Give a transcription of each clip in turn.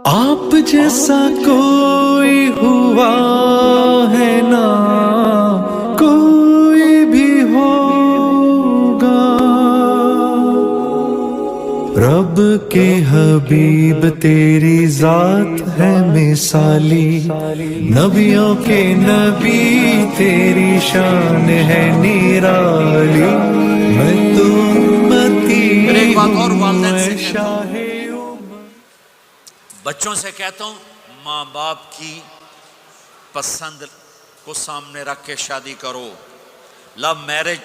آپ جیسا کوئی ہوا ہے نا کوئی بھی ہوگا، رب کے حبیب تیری ذات ہے مثالی، نبیوں کے نبی تیری شان ہے نرالی، میں تو امتی ہوں اے شاہ۔ بچوں سے کہتا ہوں ماں باپ کی پسند کو سامنے رکھ کے شادی کرو۔ لو میرج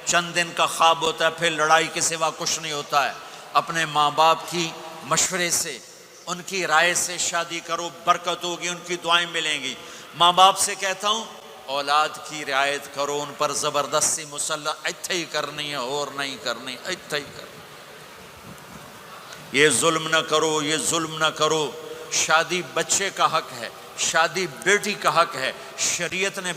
چند دن کا خواب ہوتا ہے، پھر لڑائی کے سوا کچھ نہیں ہوتا ہے۔ اپنے ماں باپ کی مشورے سے، ان کی رائے سے شادی کرو، برکت ہوگی، ان کی دعائیں ملیں گی۔ ماں باپ سے کہتا ہوں اولاد کی رعایت کرو، ان پر زبردستی مسلط ایتھے ہی کرنی ہے اور نہیں کرنی، ایتھے ہی کرنی، یہ ظلم نہ کرو، یہ ظلم نہ کرو۔ شادی بچے کا حق ہے، شادی بیٹی کا حق ہے۔ شریعت نے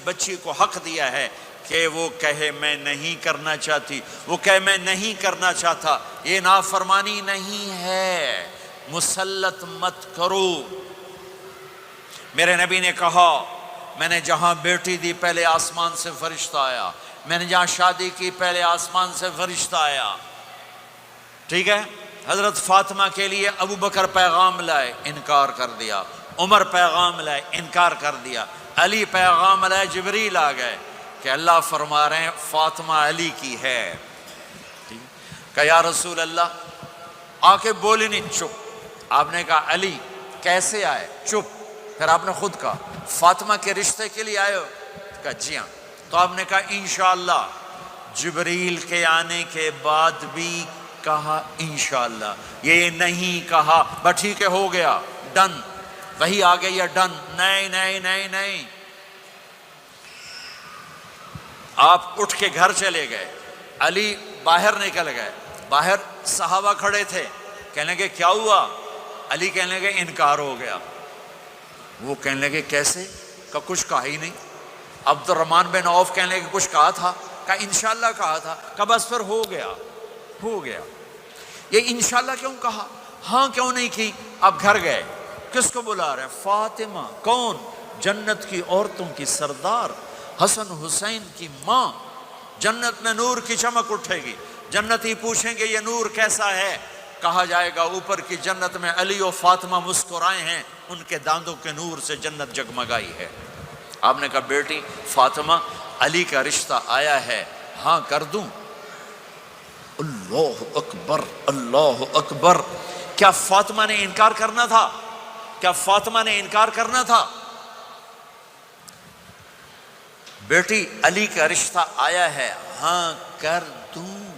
بچی کو حق دیا ہے کہ وہ کہے میں نہیں کرنا چاہتی، وہ کہے میں نہیں کرنا چاہتا، یہ نافرمانی نہیں ہے، مسلط مت کرو۔ میرے نبی نے کہا میں نے جہاں بیٹی دی پہلے آسمان سے فرشتہ آیا، میں نے جہاں شادی کی پہلے آسمان سے فرشتہ آیا، ٹھیک ہے۔ حضرت فاطمہ کے لیے ابو بکر پیغام لائے، انکار کر دیا، عمر پیغام لائے، انکار کر دیا، علی پیغام لائے، جبریل آ گئے کہ اللہ فرما رہے ہیں فاطمہ علی کی ہے۔ کہ یا رسول اللہ، آ کے بولی نہیں، چپ۔ آپ نے کہا علی کیسے آئے؟ چپ۔ پھر آپ نے خود کہا فاطمہ کے رشتے کے لیے آئے ہو؟ کہا جی ہاں۔ تو آپ نے کہا انشاءاللہ۔ جبریل کے آنے کے بعد بھی کہا انشاءاللہ، یہ نہیں کہا بس ٹھیک ہے ہو گیا ڈن، وہی آ گئی ہے ڈن، نہیں نہیں نہیں نہیں۔ آپ اٹھ کے گھر چلے گئے، علی باہر نکل گئے، باہر صحابہ کھڑے تھے، کہنے لگے کیا ہوا؟ علی کہنے لگے انکار ہو گیا۔ وہ کہنے لگے کیسے؟ کہ کچھ کہا ہی نہیں۔ عبد الرحمن بن عوف کہنے لگے کچھ کہا تھا؟ کہ انشاءاللہ کہا تھا۔ کہ بس پھر ہو گیا، ہو گیا۔ یہ انشاءاللہ کیوں کہا؟ ہاں کیوں نہیں کی؟ اب گھر گئے، کس کو بلا رہے ہیں؟ فاطمہ۔ کون؟ جنت کی عورتوں کی سردار، حسن حسین کی ماں۔ جنت میں نور کی چمک اٹھے گی، جنتی پوچھیں گے یہ نور کیسا ہے؟ کہا جائے گا اوپر کی جنت میں علی و فاطمہ مسکرائے ہیں، ان کے داندوں کے نور سے جنت جگمگائی ہے۔ آپ نے کہا بیٹی فاطمہ علی کا رشتہ آیا ہے، ہاں کر دوں؟ اللہ اکبر، اللہ اکبر۔ کیا فاطمہ نے انکار کرنا تھا؟ کیا فاطمہ نے انکار کرنا تھا؟ بیٹی علی کا رشتہ آیا ہے، ہاں کر دوں۔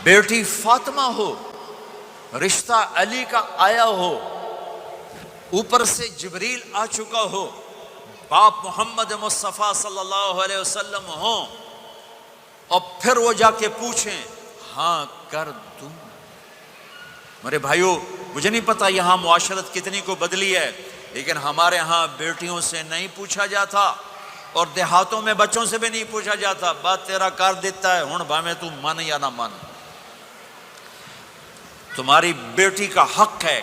بیٹی فاطمہ ہو، رشتہ علی کا آیا ہو، اوپر سے جبریل آ چکا ہو، باپ محمد مصطفیٰ صلی اللہ علیہ وسلم ہوں، اور پھر وہ جا کے پوچھیں ہاں کر دوں۔ میرے بھائیو، مجھے نہیں پتا یہاں معاشرت کتنی کو بدلی ہے، لیکن ہمارے ہاں بیٹیوں سے نہیں پوچھا جاتا، اور دیہاتوں میں بچوں سے بھی نہیں پوچھا جاتا، بات تیرا کر دیتا ہے ہن بھاویں تو من یا نہ من۔ تمہاری بیٹی کا حق ہے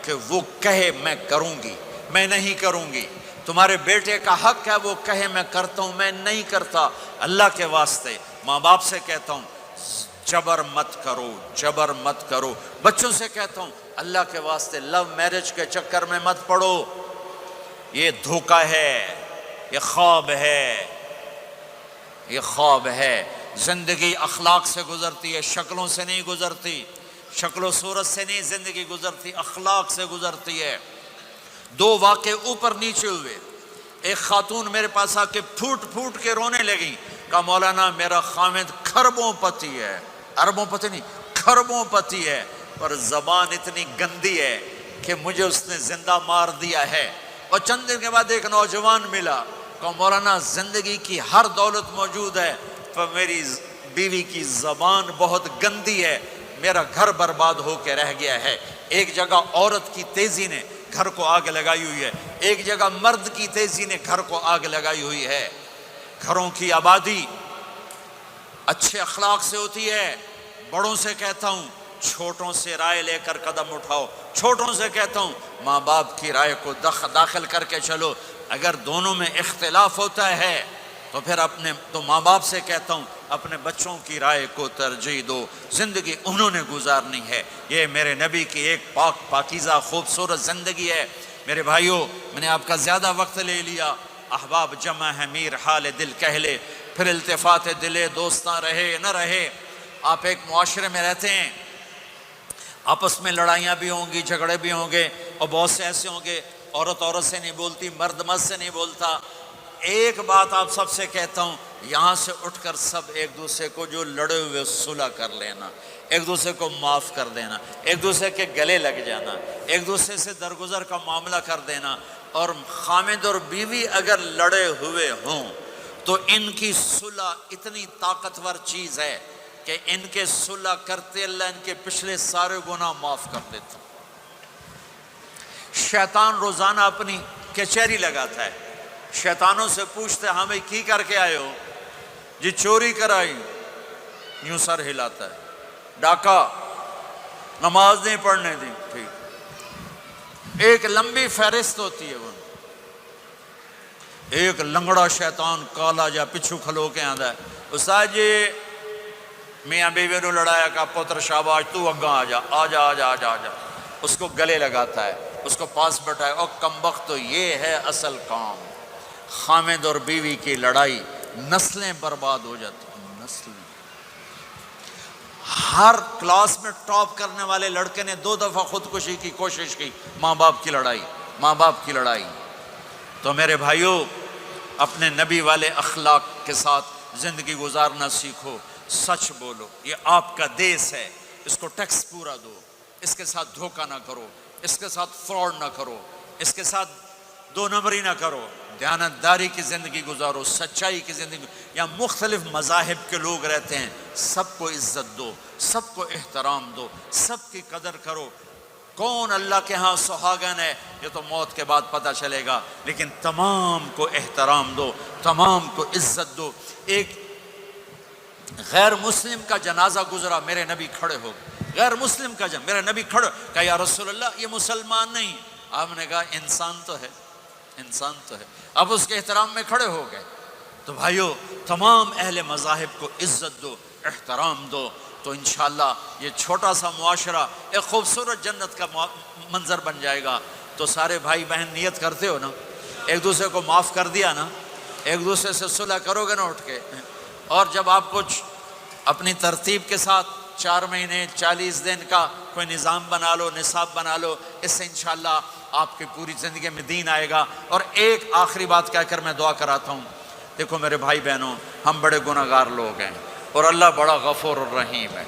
کہ وہ کہے میں کروں گی، میں نہیں کروں گی۔ تمہارے بیٹے کا حق ہے وہ کہے میں کرتا ہوں، میں نہیں کرتا۔ اللہ کے واسطے ماں باپ سے کہتا ہوں جبر مت کرو، جبر مت کرو۔ بچوں سے کہتا ہوں اللہ کے واسطے لو میرج کے چکر میں مت پڑو، یہ دھوکہ ہے، یہ خواب ہے، یہ خواب ہے۔ زندگی اخلاق سے گزرتی ہے، شکلوں سے نہیں گزرتی، شکل و صورت سے نہیں زندگی گزرتی، اخلاق سے گزرتی ہے۔ دو واقعے اوپر نیچے ہوئے، ایک خاتون میرے پاس آ کے پھوٹ پھوٹ کے رونے لگی، کہا مولانا میرا خامد کھربوں پتی ہے، اربوں پتی نہیں، کھربوں پتی ہے، پر زبان اتنی گندی ہے کہ مجھے اس نے زندہ مار دیا ہے۔ اور چند دن کے بعد ایک نوجوان ملا، کہا مولانا زندگی کی ہر دولت موجود ہے پر میری بیوی کی زبان بہت گندی ہے، میرا گھر برباد ہو کے رہ گیا ہے۔ ایک جگہ عورت کی تیزی نے گھر کو آگ لگائی ہوئی ہے، ایک جگہ مرد کی تیزی نے گھر کو آگ لگائی ہوئی ہے۔ گھروں کی آبادی اچھے اخلاق سے ہوتی ہے۔ بڑوں سے کہتا ہوں چھوٹوں سے رائے لے کر قدم اٹھاؤ. چھوٹوں سے کہتا ہوں ماں باپ کی رائے کو داخل کر کے چلو. اگر دونوں میں اختلاف ہوتا ہے تو ماں باپ سے کہتا ہوں اپنے بچوں کی رائے کو ترجیح دو. زندگی انہوں نے گزارنی ہے. یہ میرے نبی کی ایک پاکیزہ خوبصورت زندگی ہے. میرے بھائیوں، میں نے آپ کا زیادہ وقت لے لیا. احباب جمع ہے میر حال دل کہہ لے، پھر التفات دلے دوستاں رہے نہ رہے. آپ ایک معاشرے میں رہتے ہیں، آپس میں لڑائیاں بھی ہوں گی، جھگڑے بھی ہوں گے، اور بہت سے ایسے ہوں گے عورت عورت سے نہیں بولتی، مرد مرد سے نہیں بولتا. ایک بات آپ سب سے کہتا ہوں، یہاں سے اٹھ کر سب ایک دوسرے کو جو لڑے ہوئے صلح کر لینا، ایک دوسرے کو معاف کر دینا، ایک دوسرے کے گلے لگ جانا، ایک دوسرے سے درگزر کا معاملہ کر دینا. اور خامد اور بیوی اگر لڑے ہوئے ہوں تو ان کی صلح اتنی طاقتور چیز ہے کہ ان کے صلح کرتے اللہ ان کے پچھلے سارے گناہ معاف کر دیتا. شیطان روزانہ اپنی کچہری لگاتا ہے. شیطانوں سے پوچھتے ہمیں کی کر کے آئے ہو؟ جی چوری کرائی. یوں سر ہلاتا ہے. ڈاکہ، نماز نہیں پڑھنے دی. ٹھیک. ایک لمبی فہرست ہوتی ہے. وہ ایک لنگڑا شیطان کالا جا پچھو کھلو کے آندا ہے، استاد جی میاں بیوی نو لڑایا کا پتر شاباش تو اگاں آ جا آ جا آ جا آ جا آ جا. اس کو گلے لگاتا ہے، اس کو پاس بٹھائے. اور کمبخت تو یہ ہے اصل کام. خامد اور بیوی کی لڑائی، نسلیں برباد ہو جاتی ہیں. نسلیں. ہر کلاس میں ٹاپ کرنے والے لڑکے نے 2 دفعہ خودکشی کی کوشش کی. ماں باپ کی لڑائی، ماں باپ کی لڑائی. تو میرے بھائیوں، اپنے نبی والے اخلاق کے ساتھ زندگی گزارنا سیکھو. سچ بولو. یہ آپ کا دیس ہے، اس کو ٹیکس پورا دو. اس کے ساتھ دھوکہ نہ کرو، اس کے ساتھ فراڈ نہ کرو، اس کے ساتھ 2 نمبری نہ کرو. دیانتداری کی زندگی گزارو، سچائی کی زندگی. یہاں مختلف مذاہب کے لوگ رہتے ہیں، سب کو عزت دو، سب کو احترام دو، سب کی قدر کرو. کون اللہ کے ہاں سہاگن ہے یہ تو موت کے بعد پتہ چلے گا، لیکن تمام کو احترام دو، تمام کو عزت دو. ایک غیر مسلم کا جنازہ گزرا، میرے نبی کھڑے ہو گئے. غیر مسلم کا میرے نبی کھڑے کہا یا رسول اللہ یہ مسلمان نہیں. آپ نے کہا انسان تو ہے، انسان تو ہے. اب اس کے احترام میں کھڑے ہو گئے. تو بھائیو، تمام اہل مذاہب کو عزت دو، احترام دو. تو انشاءاللہ یہ چھوٹا سا معاشرہ ایک خوبصورت جنت کا منظر بن جائے گا. تو سارے بھائی بہن نیت کرتے ہو نا، ایک دوسرے کو معاف کر دیا نا، ایک دوسرے سے صلح کرو گے نا اٹھ کے. اور جب آپ کچھ اپنی ترتیب کے ساتھ 4 مہینے 40 دن کا کوئی نظام بنا لو، نصاب بنا لو، اس سے انشاءاللہ آپ کی پوری زندگی میں دین آئے گا. اور ایک آخری بات کہہ کر میں دعا کراتا ہوں. دیکھو میرے بھائی بہنوں، ہم بڑے گناہ گار لوگ ہیں اور اللہ بڑا غفور الرحیم ہے.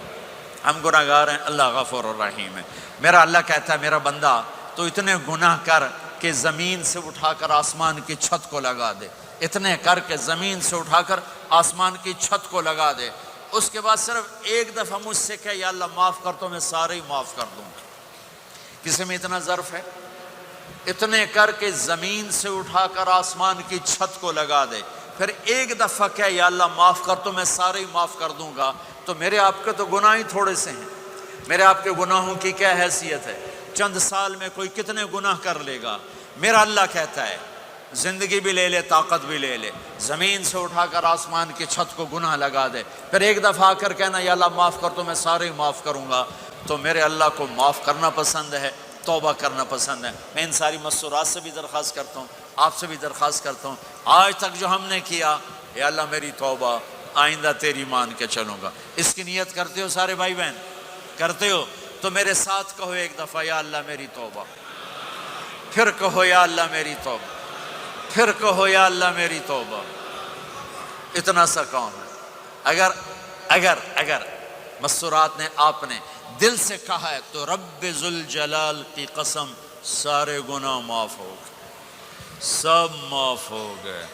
ہم گناہ گار ہیں، اللہ غفور الرحیم ہے. میرا اللہ کہتا ہے میرا بندہ تو اتنے گناہ کر کہ زمین سے اٹھا کر آسمان کی چھت کو لگا دے. اتنے کر کے زمین سے اٹھا کر آسمان کی چھت کو لگا دے. اس کے بعد صرف ایک دفعہ مجھ سے کہ یا اللہ معاف کر تو میں سارے ہی معاف کر دوں. کسی میں اتنا ظرف ہے؟ اتنے کر کے زمین سے اٹھا کر آسمان کی چھت کو لگا دے. پھر ایک دفعہ کہ یا اللہ معاف کر تو میں سارے ہی معاف کر دوں گا. تو میرے آپ کے تو گناہ ہی تھوڑے سے ہیں. میرے آپ کے گناہوں کی کیا حیثیت ہے؟ چند سال میں کوئی کتنے گناہ کر لے گا. میرا اللہ کہتا ہے زندگی بھی لے لے، طاقت بھی لے لے، زمین سے اٹھا کر آسمان کی چھت کو گناہ لگا دے. پھر ایک دفعہ آ کر کہنا یا اللہ معاف کر تو میں سارے ہی معاف کروں گا. تو میرے اللہ کو معاف کرنا پسند ہے، توبہ کرنا پسند ہے. میں ان ساری مستورات سے بھی درخواست کرتا ہوں، آپ سے بھی درخواست کرتا ہوں، آج تک جو ہم نے کیا، یا اللہ میری توبہ، آئندہ تیری مان کے چلوں گا. اس کی نیت کرتے ہو سارے بھائی بہن؟ کرتے ہو تو میرے ساتھ کہو ایک دفعہ یا اللہ میری توبہ. پھر کہو یا اللہ میری توبہ. پھر کہو یا اللہ میری توبہ. اتنا سا کام ہے. اگر مستورات نے آپ نے دل سے کہا ہے تو رب ذوالجلال کی قسم سارے گناہ معاف ہو گئے، سب معاف ہو گئے،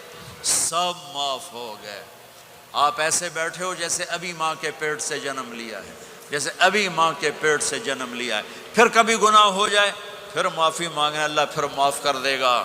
سب معاف ہو گئے. آپ ایسے بیٹھے ہو جیسے ابھی ماں کے پیٹ سے جنم لیا ہے، جیسے ابھی ماں کے پیٹ سے جنم لیا ہے. پھر کبھی گناہ ہو جائے پھر معافی مانگیں، اللہ پھر معاف کر دے گا.